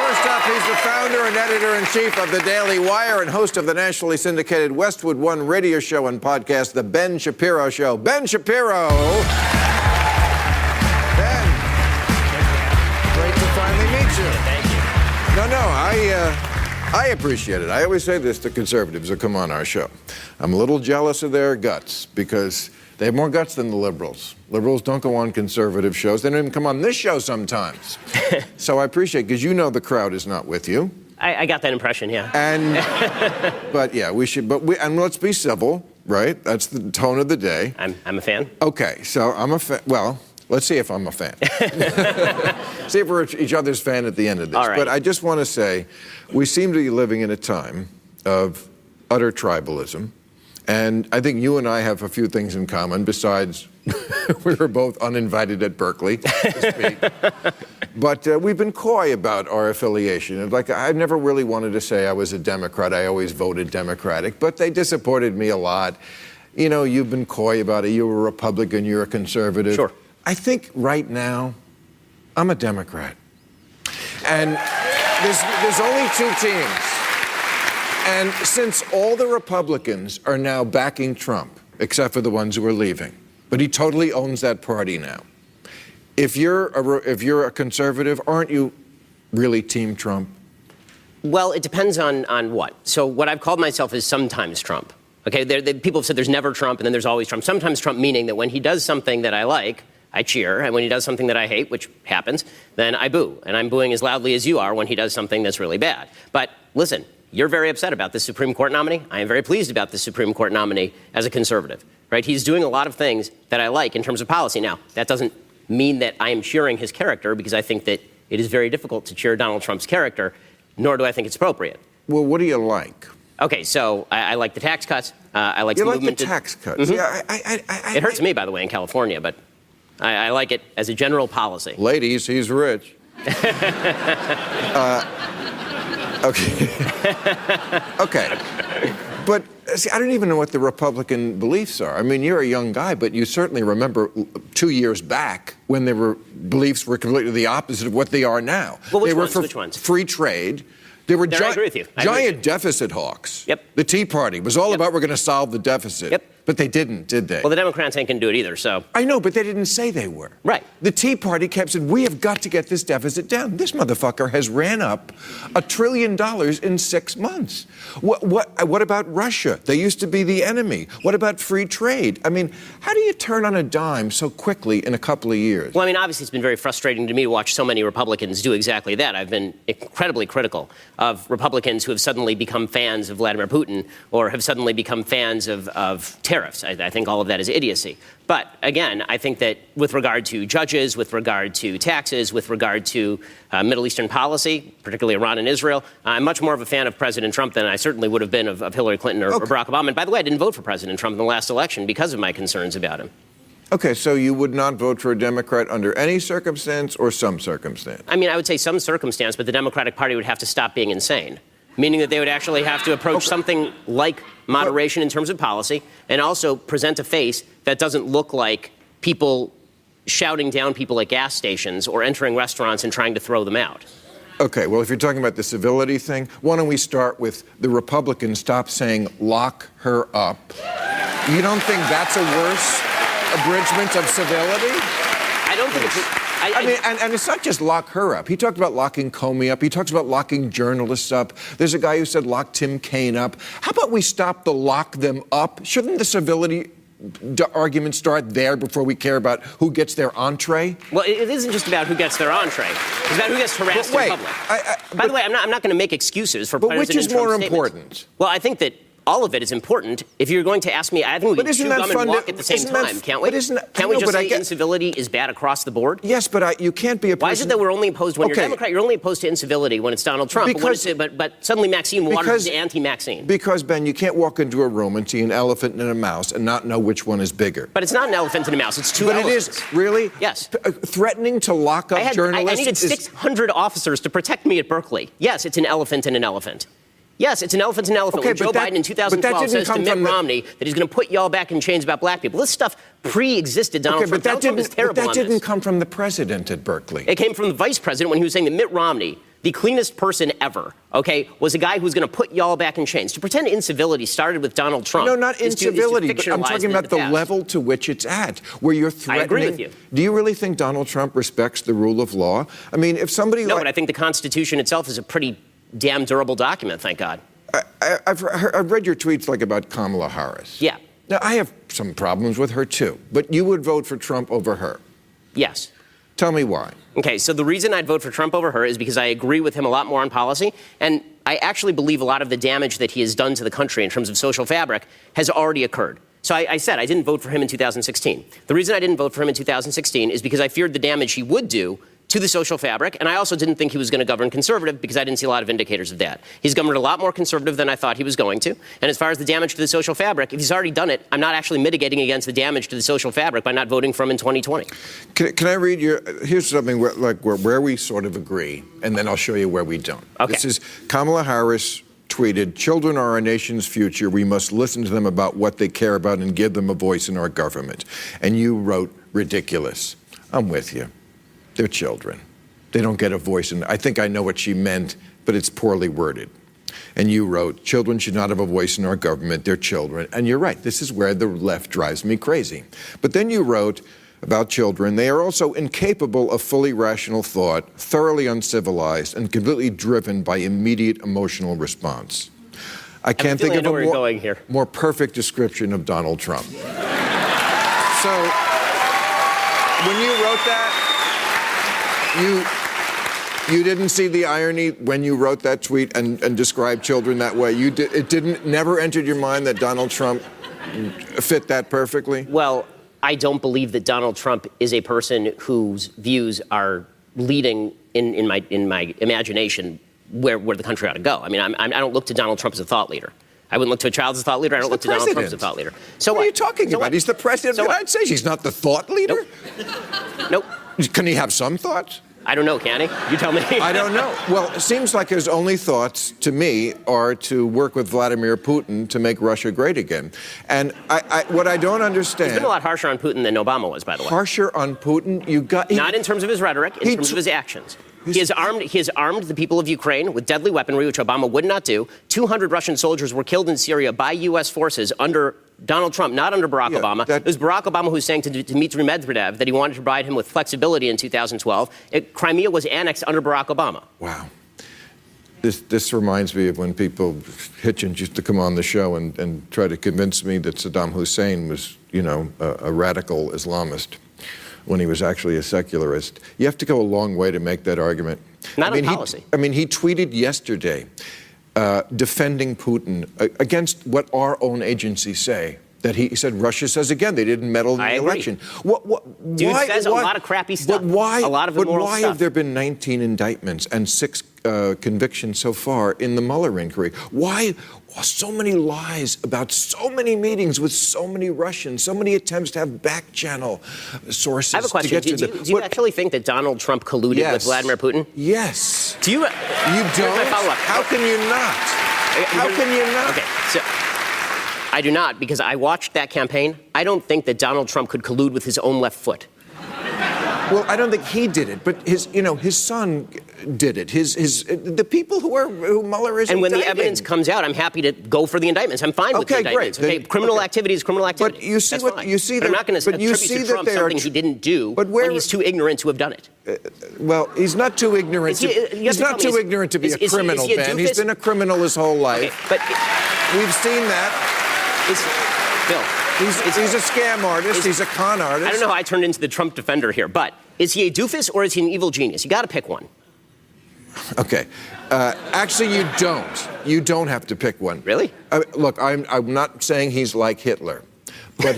First up, he's the founder and editor-in-chief of The Daily Wire and host of the nationally syndicated Westwood One radio show and podcast, The Ben Shapiro Show. Ben Shapiro. Ben, great to finally meet you. Thank you. No, I appreciate it. I always say this to conservatives who come on our show. I'm a little jealous of their guts because they have more guts than the liberals. Liberals don't go on conservative shows. They don't even come on this show sometimes. So I appreciate it because you know the crowd is not with you. I got that impression, yeah. But yeah, and let's be civil, right? That's the tone of the day. I'm a fan. Okay, so I'm a fan. Well, let's see if I'm a fan. See if we're each other's fan at the end of this. All right. But I just want to say, we seem to be living in a time of utter tribalism. And I think you and I have a few things in common besides we were both uninvited at Berkeley to speak. But we've been coy about our affiliation. Like, I've never really wanted to say I was a Democrat. I always voted Democratic, but they disappointed me a lot. You know, you've been coy about it. You're a Republican, you're a conservative. Sure. I think right now, I'm a Democrat. And there's only two teams. And since all the Republicans are now backing Trump, except for the ones who are leaving, but he totally owns that party now. If you're a conservative, aren't you really Team Trump? Well, it depends on what. So what I've called myself is sometimes Trump. Okay, people have said there's never Trump and then there's always Trump. Sometimes Trump meaning that when he does something that I like, I cheer, and when he does something that I hate, which happens, then I boo. And I'm booing as loudly as you are when he does something that's really bad. But listen, you're very upset about the Supreme Court nominee. I am very pleased about the Supreme Court nominee as a conservative, right? He's doing a lot of things that I like in terms of policy. Now, that doesn't mean that I am cheering his character, because I think that it is very difficult to cheer Donald Trump's character, nor do I think it's appropriate. Well, what do you like? Okay, so I like the tax cuts. I like the movement. You like the tax cuts? Mm-hmm. Yeah, it hurts me, by the way, in California, but I like it as a general policy. Ladies, he's rich. Okay. Okay. But see, I don't even know what the Republican beliefs are. I mean, you're a young guy, but you certainly remember 2 years back when beliefs were completely the opposite of what they are now. Well, which ones? For free trade. They were I agree with you. Giant deficit hawks. Yep. The Tea Party was all about we're going to solve the deficit. Yep. But they didn't, did they? Well, the Democrats ain't going to do it either, so. I know, but they didn't say they were. Right. The Tea Party kept saying, we have got to get this deficit down. This motherfucker has ran up $1 trillion in 6 months. What about Russia? They used to be the enemy. What about free trade? I mean, how do you turn on a dime so quickly in a couple of years? Well, I mean, obviously it's been very frustrating to me to watch so many Republicans do exactly that. I've been incredibly critical of Republicans who have suddenly become fans of Vladimir Putin or have suddenly become fans of tariffs. I think all of that is idiocy. But again, I think that with regard to judges, with regard to taxes, with regard to Middle Eastern policy, particularly Iran and Israel, I'm much more of a fan of President Trump than I certainly would have been of Hillary Clinton or Barack Obama. And by the way, I didn't vote for President Trump in the last election because of my concerns about him. Okay, so you would not vote for a Democrat under any circumstance or some circumstance? I mean, I would say some circumstance, but the Democratic Party would have to stop being insane. Meaning that they would actually have to approach something like moderation in terms of policy and also present a face that doesn't look like people shouting down people at gas stations or entering restaurants and trying to throw them out. Okay, well, if you're talking about the civility thing, why don't we start with the Republicans stop saying lock her up? You don't think that's a worse abridgment of civility? I don't think it's... I mean, and it's not just lock her up. He talked about locking Comey up. He talks about locking journalists up. There's a guy who said lock Tim Kaine up. How about we stop the lock them up? Shouldn't the civility argument start there before we care about who gets their entree? Well, it isn't just about who gets their entree. It's about who gets harassed in public. By the way, I'm not going to make excuses for President Trump's But which is more statements. important? Well, I think that all of it is important. If you're going to ask me, I think we can chew gum and walk at the same time, can't we? Can't we just say incivility is bad across the board? Yes, but you can't be a person... Why is it that we're only opposed when you're Democrat? You're only opposed to incivility when it's Donald Trump. But suddenly Maxine Waters is anti-Maxine. Because, Ben, you can't walk into a room and see an elephant and a mouse and not know which one is bigger. But it's not an elephant and a mouse. It's two elephants. But it is. Really? Yes. Threatening to lock up journalists... I needed 600 officers to protect me at Berkeley. Yes, it's an elephant and an elephant. Yes, it's an elephant and an elephant. Okay, when Joe Biden in 2012 says to Mitt Romney that he's going to put y'all back in chains about black people. This stuff pre-existed Donald Trump. Donald Trump is terrible on this. But that didn't come from the president at Berkeley. It came from the vice president when he was saying that Mitt Romney, the cleanest person ever, okay, was a guy who was going to put y'all back in chains. To pretend incivility started with Donald Trump. No, not incivility, but I'm talking about the level to which it's at, where you're threatening. I agree with you. Do you really think Donald Trump respects the rule of law? I mean, if somebody... No, but I think the Constitution itself is a pretty damn durable document, thank God. I've read your tweets, like, about Kamala Harris. Yeah. Now, I have some problems with her, too, but you would vote for Trump over her. Yes. Tell me why. Okay, so the reason I'd vote for Trump over her is because I agree with him a lot more on policy, and I actually believe a lot of the damage that he has done to the country in terms of social fabric has already occurred. So I said I didn't vote for him in 2016. The reason I didn't vote for him in 2016 is because I feared the damage he would do to the social fabric, and I also didn't think he was going to govern conservative because I didn't see a lot of indicators of that. He's governed a lot more conservative than I thought he was going to. And as far as the damage to the social fabric, if he's already done it, I'm not actually mitigating against the damage to the social fabric by not voting for him in 2020. Can I read your... Here's something where we sort of agree, and then I'll show you where we don't. Okay. This is Kamala Harris tweeted, "Children are our nation's future. We must listen to them about what they care about and give them a voice in our government." And you wrote, "Ridiculous." I'm with you. They're children. They don't get a voice. And I think I know what she meant, but it's poorly worded. And you wrote, "Children should not have a voice in our government. They're children." And you're right. This is where the left drives me crazy. But then you wrote about children, "They are also incapable of fully rational thought, thoroughly uncivilized, and completely driven by immediate emotional response." I can't think of a more perfect description of Donald Trump. So when you wrote that, you didn't see the irony when you wrote that tweet and described children that way. It never entered your mind that Donald Trump fit that perfectly? Well, I don't believe that Donald Trump is a person whose views are leading in my imagination where the country ought to go. I mean, I don't look to Donald Trump as a thought leader. I wouldn't look to a child as a thought leader. I don't look to Donald Trump as a thought leader. So what are you talking about? He's the president of the United States. He's not the thought leader? Nope. Can he have some thoughts? I don't know, can he? You tell me. I don't know. Well, it seems like his only thoughts, to me, are to work with Vladimir Putin to make Russia great again. And what I don't understand... He's been a lot harsher on Putin than Obama was, by the way. Harsher on Putin? Not in terms of his rhetoric, in terms of his actions. He has armed the people of Ukraine with deadly weaponry, which Obama would not do. 200 Russian soldiers were killed in Syria by U.S. forces under Donald Trump, not under Barack Obama. It was Barack Obama who was saying to Dmitry Medvedev that he wanted to provide him with flexibility in 2012. Crimea was annexed under Barack Obama. Wow. This reminds me of when people, Hitchens used to come on the show and try to convince me that Saddam Hussein was, a radical Islamist, when he was actually a secularist. You have to go a long way to make that argument. Not on policy. He tweeted yesterday defending Putin against what our own agencies say. That he said Russia says again they didn't meddle in the election. Dude says a lot of crappy stuff. But why? A lot of immoral stuff. Why have there been 19 indictments and 6 convictions so far in the Mueller inquiry? Why so many lies about so many meetings with so many Russians, so many attempts to have back channel sources? I have a question. Do you actually think that Donald Trump colluded with Vladimir Putin? Yes. Do you? You don't? How can you not? How can you not? Okay, so I do not, because I watched that campaign. I don't think that Donald Trump could collude with his own left foot. Well, I don't think he did it, but his son did it. The people who Mueller is indicting. And when the evidence comes out, I'm happy to go for the indindictments. I'm fine with the indictments. Great. Okay, criminal activity is criminal activity. But you see I'm not going to attribute to Trump something he didn't do when he's too ignorant to have done it. Well, he's not too ignorant. He's not too ignorant to be a criminal, Ben. He's been a criminal his whole life. Okay, but we've seen that. Bill. He's a scam artist. He's a con artist. I don't know how I turned into the Trump defender here, but is he a doofus or is he an evil genius? You got to pick one. Okay. Actually, you don't. You don't have to pick one. Really? Look, I'm not saying he's like Hitler, but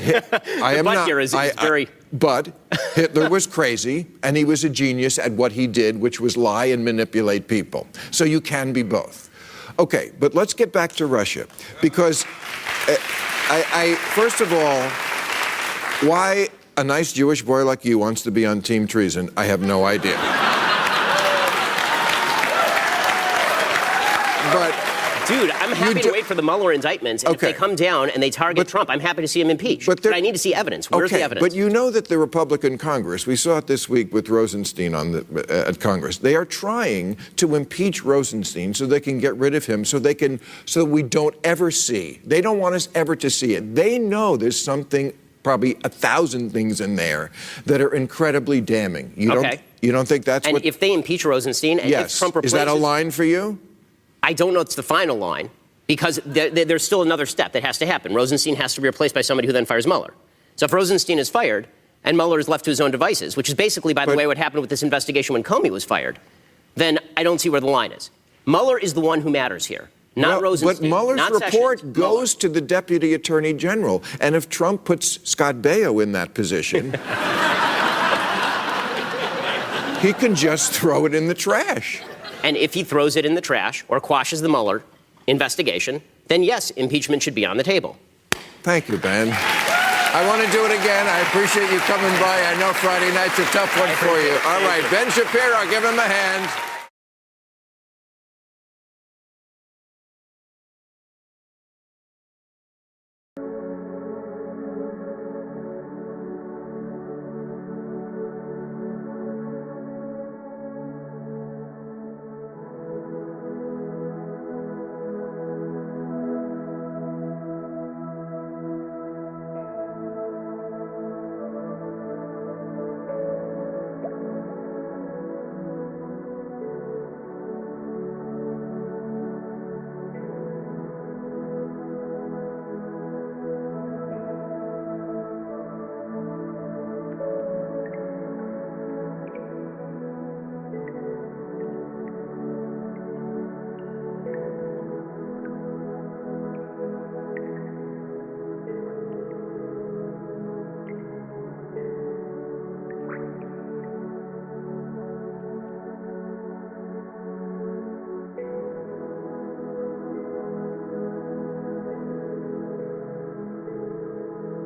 I am not. Here is very. But Hitler was crazy, and he was a genius at what he did, which was lie and manipulate people. So you can be both. Okay, but let's get back to Russia, because first of all, why a nice Jewish boy like you wants to be on Team Treason, I have no idea. But Dude, I'm happy to wait for the Mueller indictments. And if they come down and they target Trump, I'm happy to see him impeached. But I need to see evidence. Where's the evidence? But you know that the Republican Congress, we saw it this week with Rosenstein at Congress, they are trying to impeach Rosenstein so they can get rid of him, so we don't ever see. They don't want us ever to see it. They know there's something, probably 1,000 things in there that are incredibly damning. You don't think that's and if they impeach Rosenstein, and if Trump replaces... Is that a line for you? I don't know it's the final line, because there's still another step that has to happen. Rosenstein has to be replaced by somebody who then fires Mueller. So if Rosenstein is fired and Mueller is left to his own devices, which is basically, by the way, what happened with this investigation when Comey was fired, then I don't see where the line is. Mueller is the one who matters here, not Rosenstein. But Mueller's report goes to the Deputy Attorney General, and if Trump puts Scott Baio in that position, he can just throw it in the trash. And if he throws it in the trash or quashes the Mueller investigation, then yes, impeachment should be on the table. Thank you, Ben. I want to do it again. I appreciate you coming by. I know Friday night's a tough one for you. All right, Ben Shapiro, give him a hand.